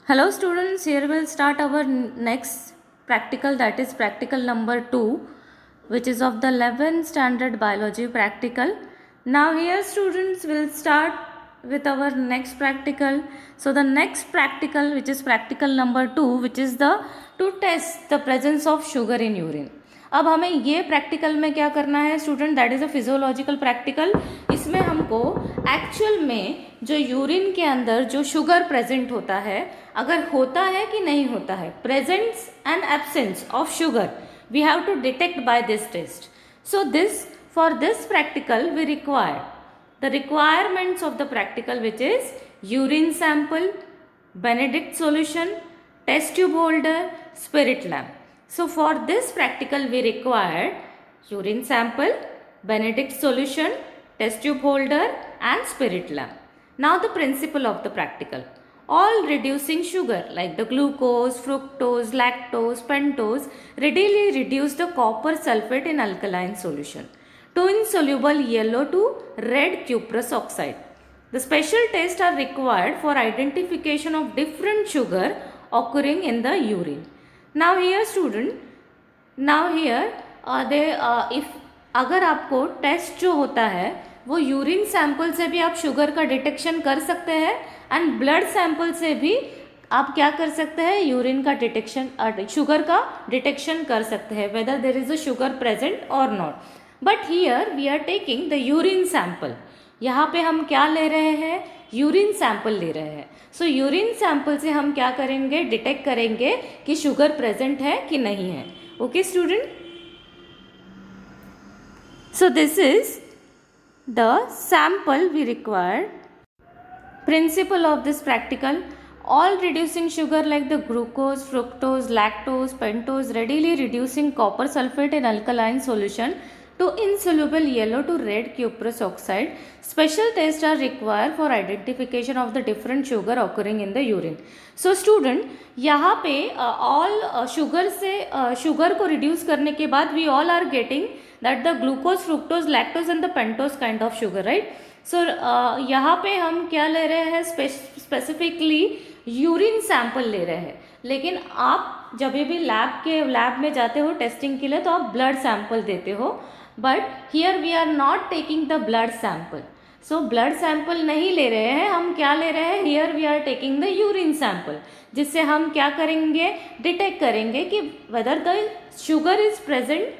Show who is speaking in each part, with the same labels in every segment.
Speaker 1: Hello students, here we'll start our next practical, that is practical number 2, which is of the 11th standard biology practical. Now here students will start with our next practical. So the next practical, which is practical number 2, which is the to test the presence of sugar in urine. अब हमें ये practical में क्या करना है student, that is a physiological practical. इसमें हमको actual में जो यूरिन के अंदर जो शुगर प्रेजेंट होता है, अगर होता है कि नहीं होता है, presence and absence of sugar we have to detect by this test. So this for this practical we require the requirements of the practical, which is urine sample, Benedict solution, test tube holder, spirit lamp. So for this practical we required urine sample, Benedict solution, test tube holder and spirit lamp. Now the principle of the practical. All reducing sugar like the glucose, fructose, lactose, pentose readily reduce the copper sulfate in alkaline solution to insoluble yellow to red cuprous oxide. The special tests are required for identification of different sugar occurring in the urine. Now here student, now here if अगर आपको test जो होता है वो urine sample से भी आप sugar का डिटेक्शन कर सकते हैं एंड ब्लड सैंपल से भी आप क्या कर सकते हैं, यूरिन का डिटेक्शन, शुगर का डिटेक्शन कर सकते हैं, whether there is a sugar present और not. But here we are taking the urine sample. यहाँ पे हम क्या ले रहे हैं, यूरिन सैंपल ले रहे हैं. सो यूरिन सैंपल से हम क्या करेंगे, डिटेक्ट करेंगे कि शुगर प्रेजेंट है कि नहीं है. Okay student, so this is the sample we required. Principle of this practical: all reducing sugar like the glucose, fructose, lactose, pentose readily reducing copper sulfate in alkaline solution to insoluble yellow to red cuprous oxide. Special tests are required for identification of the different sugar occurring in the urine. So student, यहाँ पे all sugar से sugar को reduce करने के बाद we all are getting that the glucose, fructose, lactose and the pentose kind of sugar, right? सो यहाँ पे हम क्या ले रहे हैं, स्पेसिफिकली यूरिन सैंपल ले रहे हैं. लेकिन आप जब भी लैब में जाते हो टेस्टिंग के लिए तो आप ब्लड सैंपल देते हो, but here we are not taking the blood sample. So blood sample नहीं ले रहे हैं, हम क्या ले रहे हैं, here we are taking the urine sample, जिससे हम क्या करेंगे, डिटेक्ट करेंगे कि whether the sugar is present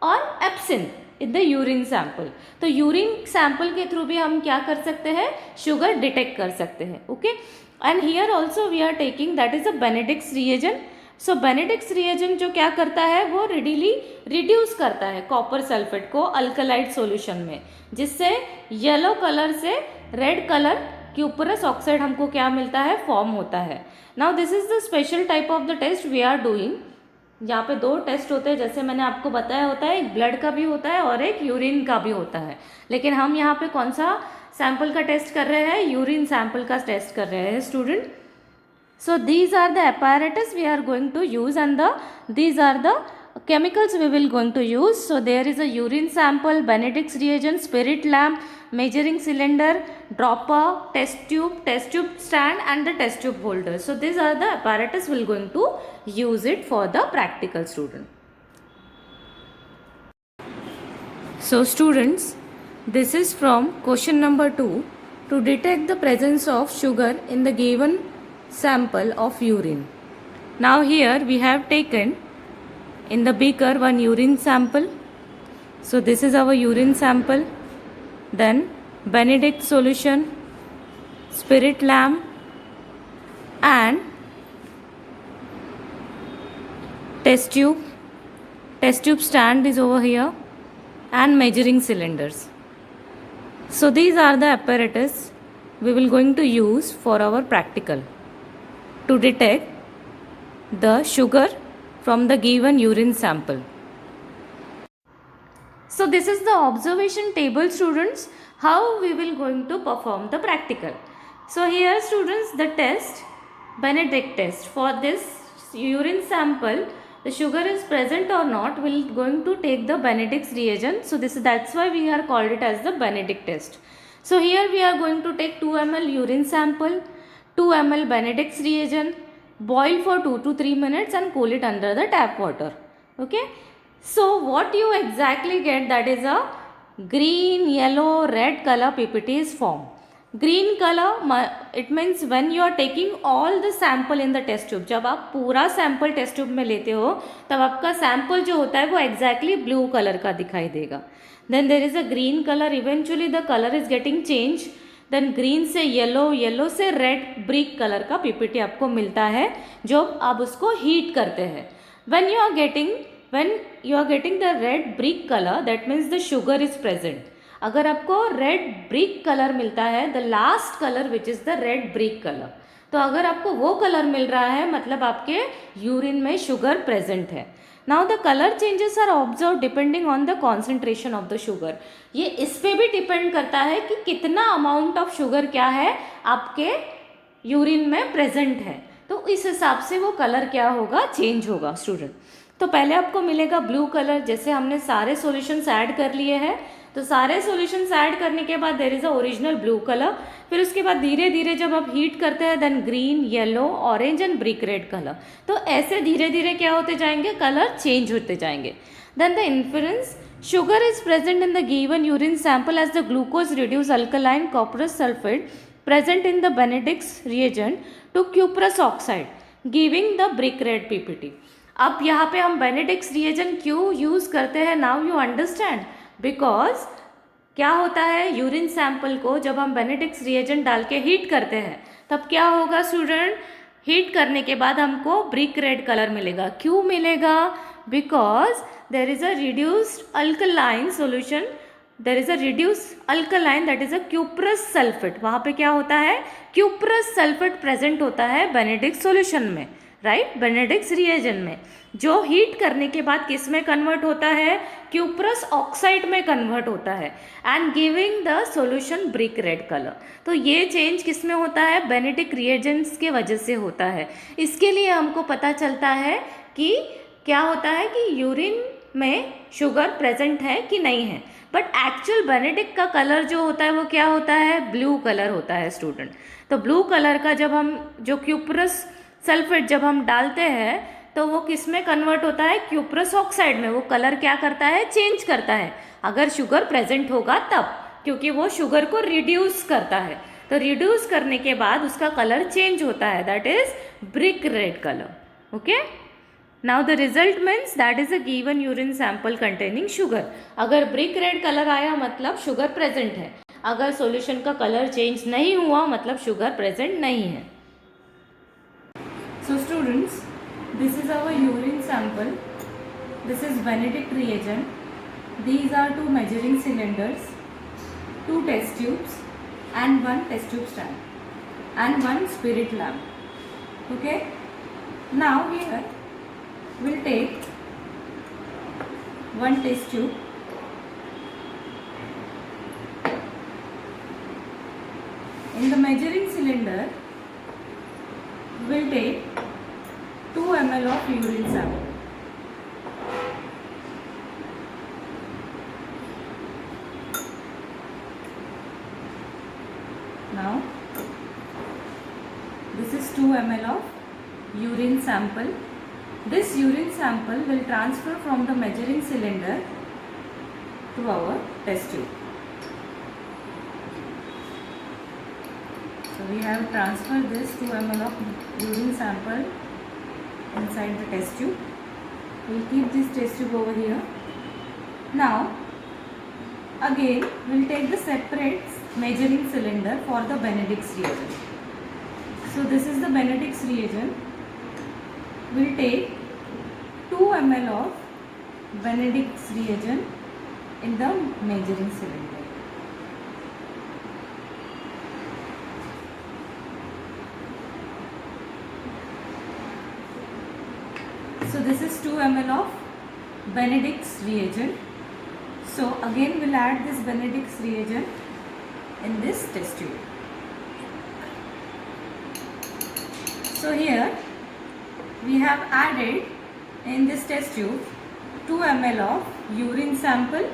Speaker 1: और absent in the urine sample. तो यूरिन सैंपल के थ्रू भी हम क्या कर सकते हैं, शुगर डिटेक्ट कर सकते हैं. Okay, and here also we are taking that is a Benedict's reagent. So Benedict's reagent जो क्या करता है, वो रेडिली रिड्यूस करता है कॉपर सल्फेट को अल्कलाइड सॉल्यूशन में, जिससे येलो कलर से रेड कलर क्यूपरस ऑक्साइड हमको क्या मिलता है, फॉर्म होता है. Now this is the special type of the test we are doing. यहाँ पे दो टेस्ट होते हैं, जैसे मैंने आपको बताया होता है, एक ब्लड का भी होता है और एक यूरिन का भी होता है. लेकिन हम यहाँ पे कौन सा सैंपल का टेस्ट कर रहे हैं, यूरिन सैंपल का टेस्ट कर रहे हैं student. So these are the apparatus we are going to use and these are the chemicals we will going to use. So there is a urine sample, Benedict's reagent, spirit lamp, measuring cylinder, dropper, test tube stand and the test tube holder. So these are the apparatus we will going to use it for the practical student. So students, this is from question number 2, to detect the presence of sugar in the given sample of urine. Now here we have taken in the beaker one urine sample. So this is our urine sample. Then Benedict solution, spirit lamp and test tube. Test tube stand is over here and measuring cylinders. So these are the apparatus we will going to use for our practical to detect the sugar from the given urine sample. So this is the observation table students, how we will going to perform the practical. So here students, the test, Benedict test. For this urine sample, the sugar is present or not, we will going to take the Benedict's reagent. So that's why we are called it as the Benedict test. So here we are going to take 2 ml urine sample, 2 ml Benedict's reagent, boil for 2 to 3 minutes and cool it under the tap water. Okay, so what you exactly get, that is a green, yellow, red color PPT is formed. Green color it means when you are taking all the sample in the test tube. जब आप पूरा sample test tube में लेते हो तब आपका sample जो होता है वो exactly blue color का दिखाई देगा. Then there is a green color, eventually the color is getting changed. Then green से येलो, येलो से रेड ब्रिक कलर का पीपीटी आपको मिलता है जो आप उसको हीट करते हैं. when you are getting the red brick color, that means the sugar is present. अगर आपको रेड ब्रिक कलर मिलता है, the last colour which is the red brick colour, तो अगर आपको वो कलर मिल रहा है मतलब आपके यूरिन में शुगर प्रेजेंट है. Now the colour changes are observe depending on the concentration of the sugar. ये इस पे भी डिपेंड करता है कि कितना अमाउंट ऑफ शुगर क्या है आपके यूरिन में प्रेजेंट है, तो इस हिसाब से वो कलर क्या होगा, चेंज होगा स्टूडेंट. तो पहले आपको मिलेगा ब्लू कलर. जैसे हमने सारे सॉल्यूशंस ऐड कर लिए हैं, तो सारे सॉल्यूशंस ऐड करने के बाद there is a original blue colour. फिर उसके बाद धीरे धीरे जब आप हीट करते हैं then green, yellow, orange and brick red colour. तो ऐसे धीरे धीरे क्या होते जाएंगे, कलर चेंज होते जाएंगे. Then the inference, sugar is present in the given urine sample as the glucose reduced alkaline cuprous sulfate present in the Benedict's reagent to cuprous oxide giving the brick red PPT. अब यहाँ पे हम Benedict's reagent क्यों use करते हैं, now you understand. Because क्या होता है, यूरिन सैंपल को जब हम Benedict's reagent डाल के हीट करते हैं तब क्या होगा स्टूडेंट, हीट करने के बाद हमको ब्रिक रेड कलर मिलेगा. क्यों मिलेगा, because there is a reduced alkaline solution, there is a reduced alkaline that is a cuprous sulfate. वहाँ पे क्या होता है, cuprous sulfate present होता है Benedict's solution में, राइट, Benedict's reagent में, जो हीट करने के बाद किस में कन्वर्ट होता है, cuprous oxide में कन्वर्ट होता है and giving the solution brick red color. तो ये चेंज किस में होता है, Benedict reagents के वजह से होता है. इसके लिए हमको पता चलता है कि क्या होता है कि यूरिन में शुगर प्रेजेंट है कि नहीं है. बट एक्चुअल बेनेडिक्ट का कलर जो होता है वो क्या होता है, ब्लू कलर होता है स्टूडेंट. तो ब्लू कलर का जब हम जो क्यूप्रस सल्फेट जब हम डालते हैं तो वो किस में कन्वर्ट होता है, क्यूप्रस ऑक्साइड में. वो कलर क्या करता है, चेंज करता है अगर शुगर प्रेजेंट होगा तब, क्योंकि वो शुगर को रिड्यूस करता है. तो रिड्यूस करने के बाद उसका कलर चेंज होता है, that is brick red colour. Okay, Now the result means that is a given urine sample containing sugar. अगर ब्रिक रेड कलर आया मतलब शुगर प्रेजेंट है, अगर सॉल्यूशन का कलर चेंज नहीं हुआ मतलब शुगर प्रेजेंट नहीं है. So students, this is our urine sample. This is Benedict reagent. These are two measuring cylinders, two test tubes and one test tube stand and one spirit lamp. Okay. Now here we'll take one test tube, in the measuring cylinder we'll take 2 ml of urine sample. Now this is 2 ml of urine sample. This urine sample will transfer from the measuring cylinder to our test tube. So we have transferred this 2 ml of urine sample inside the test tube. We will keep this test tube over here. Now again we will take the separate measuring cylinder for the Benedict's reagent. So this is the Benedict's reagent. We will take 2 ml of Benedict's reagent in the measuring cylinder. So this is 2 ml of Benedict's reagent. So again we'll add this Benedict's reagent in this test tube. So here we have added in this test tube 2 ml of urine sample,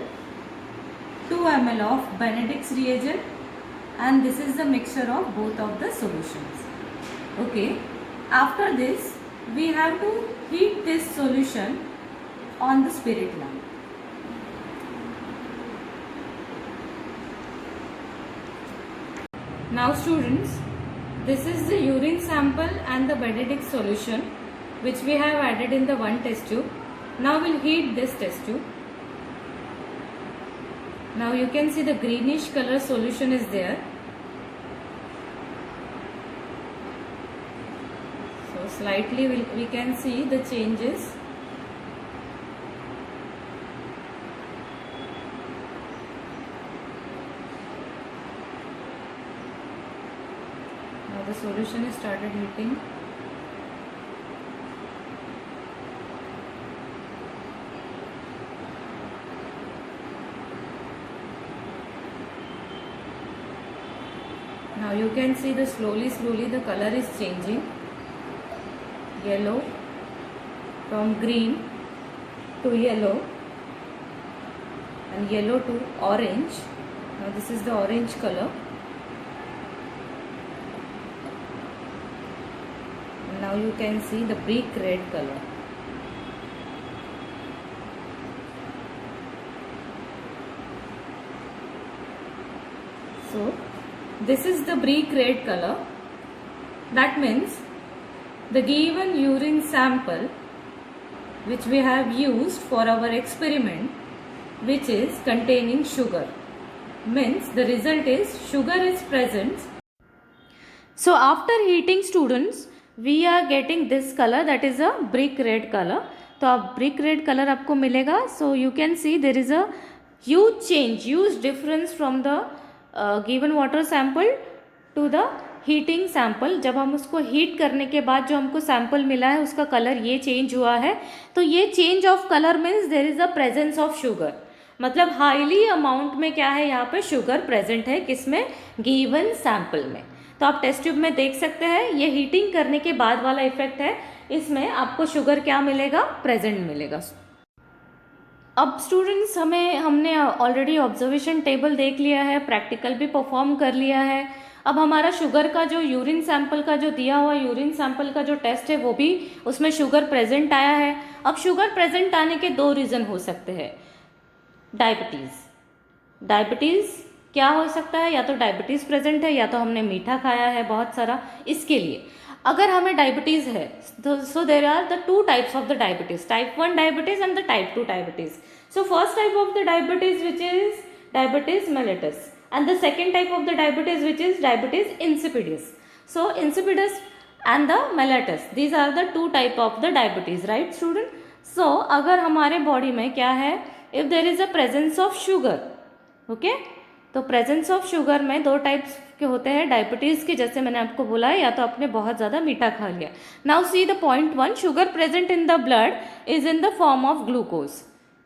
Speaker 1: 2 ml of Benedict's reagent, and this is the mixture of both of the solutions. Okay, After this, we have to heat this solution on the spirit lamp. Now students, this is the urine sample and the Benedict solution which we have added in the one test tube. Now we'll heat this test tube. Now you can see the greenish color solution is there. So slightly we can see the changes. Now the solution is started heating. Now you can see the slowly the color is changing. Yellow from green to yellow and yellow to orange. Now this is the orange color. And now you can see the brick red color. So this is the brick red color. That means the given urine sample which we have used for our experiment, which is containing sugar, means the result is sugar is present. So after heating students, we are getting this color, that is a brick red color. तो अब brick red color आपको मिलेगा. So you can see there is a huge change, huge difference from the given water sample to the heating sample. जब हम उसको heat करने के बाद जो हमको सैम्पल मिला है उसका कलर ये चेंज हुआ है. तो ये change of colour means there is a presence of sugar. मतलब हाईली अमाउंट में क्या है यहाँ पे शुगर प्रेजेंट है, किसमें, गिवन सैम्पल में. तो आप टेस्ट ट्यूब में देख सकते हैं ये हीटिंग करने के बाद वाला इफेक्ट है. इसमें आपको शुगर क्या मिलेगा, प्रेजेंट मिलेगा. अब स्टूडेंट्स हमने ऑलरेडी ऑब्जर्वेशन टेबल देख लिया है, प्रैक्टिकल भी परफॉर्म कर लिया है. अब हमारा शुगर का जो यूरिन सैंपल का जो दिया हुआ यूरिन सैंपल का जो टेस्ट है वो भी उसमें शुगर प्रेजेंट आया है. अब शुगर प्रेजेंट आने के दो रीज़न हो सकते हैं. डायबिटीज़ क्या हो सकता है, या तो डायबिटीज़ प्रेजेंट है या तो हमने मीठा खाया है बहुत सारा. इसके लिए अगर हमें डायबिटीज़ है तो so there are the two types of the diabetes, type 1 diabetes and the type 2 diabetes. So first type of the diabetes which is diabetes mellitus, and the second type of the diabetes which is diabetes insipidus. So insipidus and the mellitus, these are the two type of the diabetes, right student? So अगर हमारे body में क्या है, if there is a presence of sugar, okay, तो presence of sugar में दो types के होते हैं डायबिटीज़ के. जैसे मैंने आपको बोला है, या तो आपने बहुत ज़्यादा मीठा खा लिया. Now see the point 1, sugar present in the blood is in the form of glucose.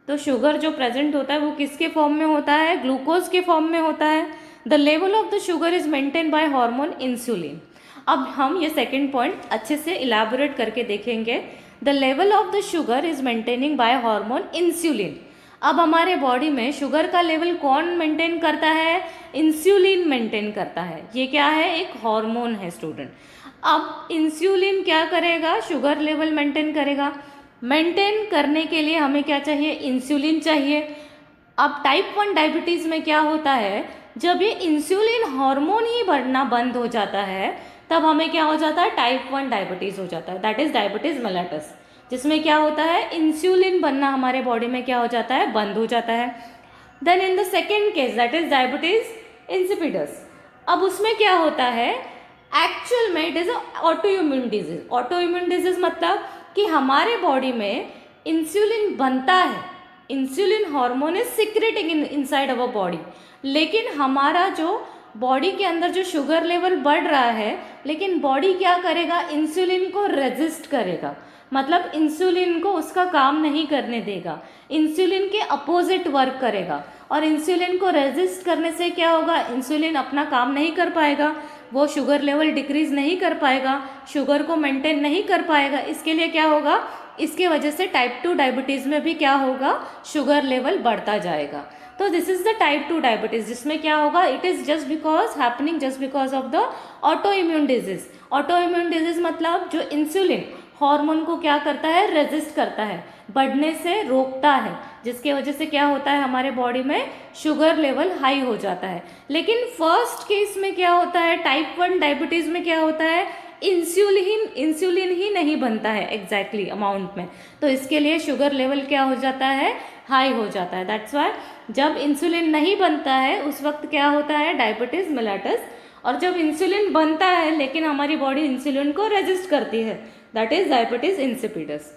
Speaker 1: तो शुगर जो प्रेजेंट होता है वो किसके फॉर्म में होता है, ग्लूकोज के फॉर्म में होता है. The level of the sugar is maintain by hormone insulin. अब हम ये सेकेंड पॉइंट अच्छे से इलाबोरेट करके देखेंगे. The level of the sugar is maintaining by hormone insulin. अब हमारे बॉडी में शुगर का लेवल कौन मेंटेन करता है, इंसुलिन मेंटेन करता है. ये क्या है, एक हार्मोन है स्टूडेंट. अब इंसुलिन क्या करेगा, शुगर लेवल मेंटेन करेगा. मेंटेन करने के लिए हमें क्या चाहिए, इंसुलिन चाहिए. अब टाइप 1 डायबिटीज़ में क्या होता है, जब ये इंसुलिन हार्मोन ही बढ़ना बंद हो जाता है तब हमें क्या हो जाता है, टाइप 1 डायबिटीज़ हो जाता है. दैट इज़ डायबिटीज़ मेलिटस, जिसमें क्या होता है, इंसुलिन बनना हमारे बॉडी में क्या हो जाता है, बंद हो जाता है. Then in the second case that is diabetes insipidus. अब उसमें क्या होता है, एक्चुअल में it is autoimmune disease. Autoimmune disease मतलब कि हमारे बॉडी में इंसुलिन बनता है, insulin hormone is secreting inside our body, लेकिन हमारा जो बॉडी के अंदर जो शुगर लेवल बढ़ रहा है, लेकिन बॉडी क्या करेगा, इंसुलिन को रेजिस्ट करेगा. मतलब इंसुलिन को उसका काम नहीं करने देगा, इंसुलिन के अपोजिट वर्क करेगा. और इंसुलिन को रेजिस्ट करने से क्या होगा, इंसुलिन अपना काम नहीं कर पाएगा. वो शुगर लेवल डिक्रीज नहीं कर पाएगा, शुगर को मेंटेन नहीं कर पाएगा। इसके लिए क्या होगा, इसके वजह से टाइप 2 डायबिटीज़ में भी क्या होगा, शुगर लेवल बढ़ता जाएगा। तो this is the type 2 diabetes, जिसमें क्या होगा, it is just because happening just because of the auto immune disease. Autoimmune disease मतलब जो इंसुलिन हार्मोन को क्या करता है, रेजिस्ट करता है, बढ़ने से रोकता है, जिसके वजह से क्या होता है, हमारे बॉडी में शुगर लेवल हाई हो जाता है। लेकिन फर्स्ट केस में क्या होता है, टाइप 1 डायबिटीज में क्या होता है, इंसुलिन ही नहीं बनता है एग्जैक्टली अमाउंट में, तो इसके लिए शुगर लेवल क्या हो जाता है, हाई हो जाता है। दैट्स वाई जब इंसुलिन नहीं बनता है उस वक्त क्या होता है, डायबिटीज मेलिटस। और जब इंसुलिन बनता है लेकिन हमारी बॉडी इंसुलिन को रेजिस्ट करती है, that is diabetes insipidus.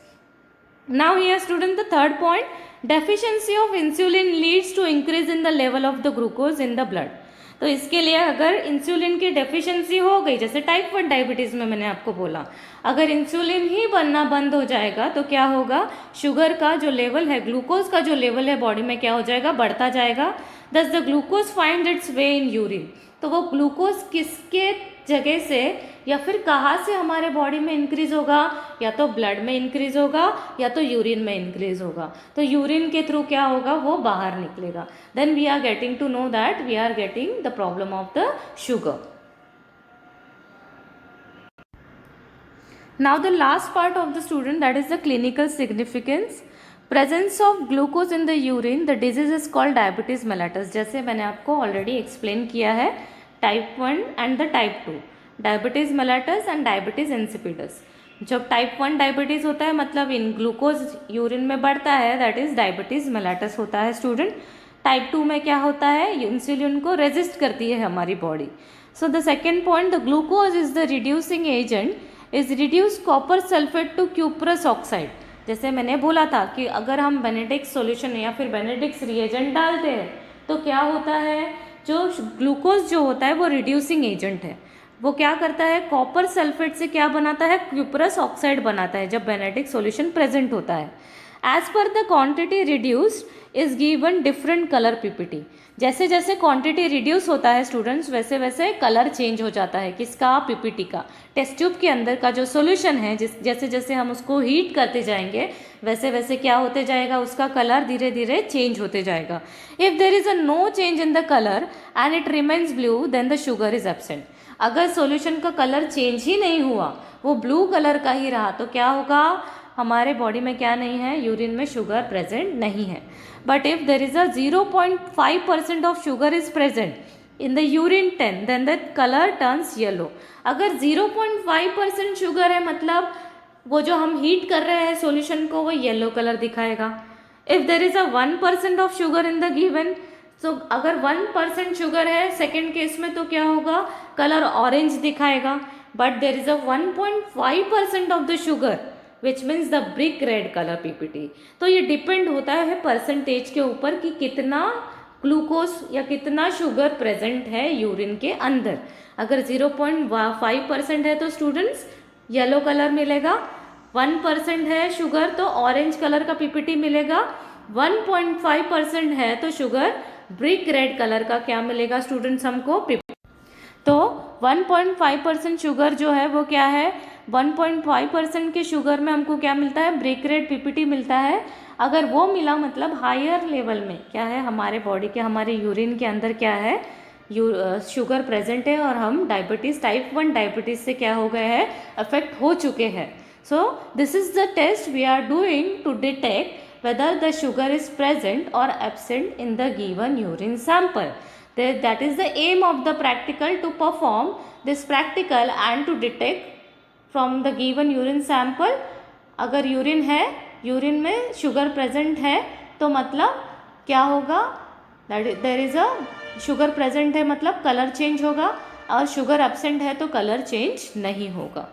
Speaker 1: Now here student the third point, deficiency of insulin leads to increase in the level of the glucose in the blood. तो इसके लिए अगर इंसुलिन की डेफिशिएंसी हो गई, जैसे टाइप 1 डायबिटीज़ में मैंने आपको बोला, अगर इंसुलिन ही बनना बंद हो जाएगा तो क्या होगा, शुगर का जो लेवल है, ग्लूकोज का जो लेवल है बॉडी में क्या हो जाएगा, बढ़ता जाएगा। दस the glucose find its way in urine. तो वो ग्लूकोज किसके जगह से या फिर कहाँ से हमारे बॉडी में इंक्रीज होगा, या तो ब्लड में इंक्रीज होगा या तो यूरिन में इंक्रीज होगा। तो यूरिन के थ्रू क्या होगा, वो बाहर निकलेगा। Then we are getting to know that we are getting the problem of the sugar. Now the last part of the student, that is the clinical significance. Presence of glucose in the urine, the disease is called diabetes mellitus. जैसे मैंने आपको already explain किया है, type 1 and the type 2, diabetes mellitus and diabetes insipidus. जब type 1 diabetes होता है मतलब in glucose urine में बढ़ता है, दैट इज डायबिटीज मेलिटस होता है स्टूडेंट। टाइप 2 में क्या होता है, इंसुलिन को रेजिस्ट करती है हमारी body. So the second point, the glucose is the reducing agent, is reduce copper sulphate to cuprous oxide. जैसे मैंने बोला था कि अगर हम बेनेडिक्स सॉल्यूशन या फिर बेनेडिक्स रिएजेंट डालते हैं तो क्या होता है, जो ग्लूकोज जो होता है वो रिड्यूसिंग एजेंट है, वो क्या करता है, कॉपर सल्फेट से क्या बनाता है, क्यूप्रस ऑक्साइड बनाता है जब बेनेडिक सॉल्यूशन प्रेजेंट होता है। As per the quantity reduced is given different colour PPT. जैसे जैसे क्वांटिटी रिड्यूस होता है स्टूडेंट्स, वैसे वैसे कलर चेंज हो जाता है, किसका, पीपीटी का। टेस्ट ट्यूब के अंदर का जो सॉल्यूशन है, जैसे जैसे हम उसको हीट करते जाएंगे वैसे वैसे क्या होते जाएगा, उसका कलर धीरे धीरे चेंज होते जाएगा। If there is a no change in the colour and it remains blue, then the sugar is absent. अगर सॉल्यूशन का कलर चेंज ही नहीं हुआ, वो ब्लू कलर का ही रहा, तो क्या होगा, हमारे बॉडी में क्या नहीं है, यूरिन में शुगर प्रेजेंट नहीं है। But if there is a 0.5% of sugar is present in the urine 10, then the colour turns yellow. अगर 0.5% शुगर है मतलब वो जो हम हीट कर रहे हैं सॉल्यूशन को, वो येलो कलर दिखाएगा। If there is a 1% of sugar in the given, तो अगर 1% शुगर है सेकेंड केस में, तो क्या होगा, कलर ऑरेंज दिखाएगा। But there is a 1.5% of the sugar which means the brick red colour PPT. तो ये डिपेंड होता है परसेंटेज के ऊपर कि कितना ग्लूकोज या कितना शुगर प्रेजेंट है यूरिन के अंदर। अगर 0.5% है तो स्टूडेंट्स येलो कलर मिलेगा, 1% है शुगर तो ऑरेंज कलर का पीपीटी मिलेगा, 1.5% है तो शुगर ब्रिक रेड कलर का क्या मिलेगा स्टूडेंट्स हमको, पीपीटी। तो 1.5% शुगर जो है वो क्या है, 1.5% के शुगर में हमको क्या मिलता है, ब्रिक रेड पीपीटी मिलता है। अगर वो मिला मतलब हायर लेवल में क्या है, हमारे बॉडी के, हमारे यूरिन के अंदर क्या है, शुगर प्रेजेंट है और हम डायबिटीज़ टाइप 1 डायबिटीज़ से क्या हो गए हैं, अफेक्ट हो चुके हैं। So this is the test we are doing to detect whether the sugar is present और absent in the given urine sample. That is the aim of the practical, to perform this practical and to detect from the given urine sample। अगर urine है, urine में sugar present है तो मतलब क्या होगा, देर is a sugar present है मतलब कलर चेंज होगा, और शुगर एब्सेंट है तो कलर चेंज नहीं होगा।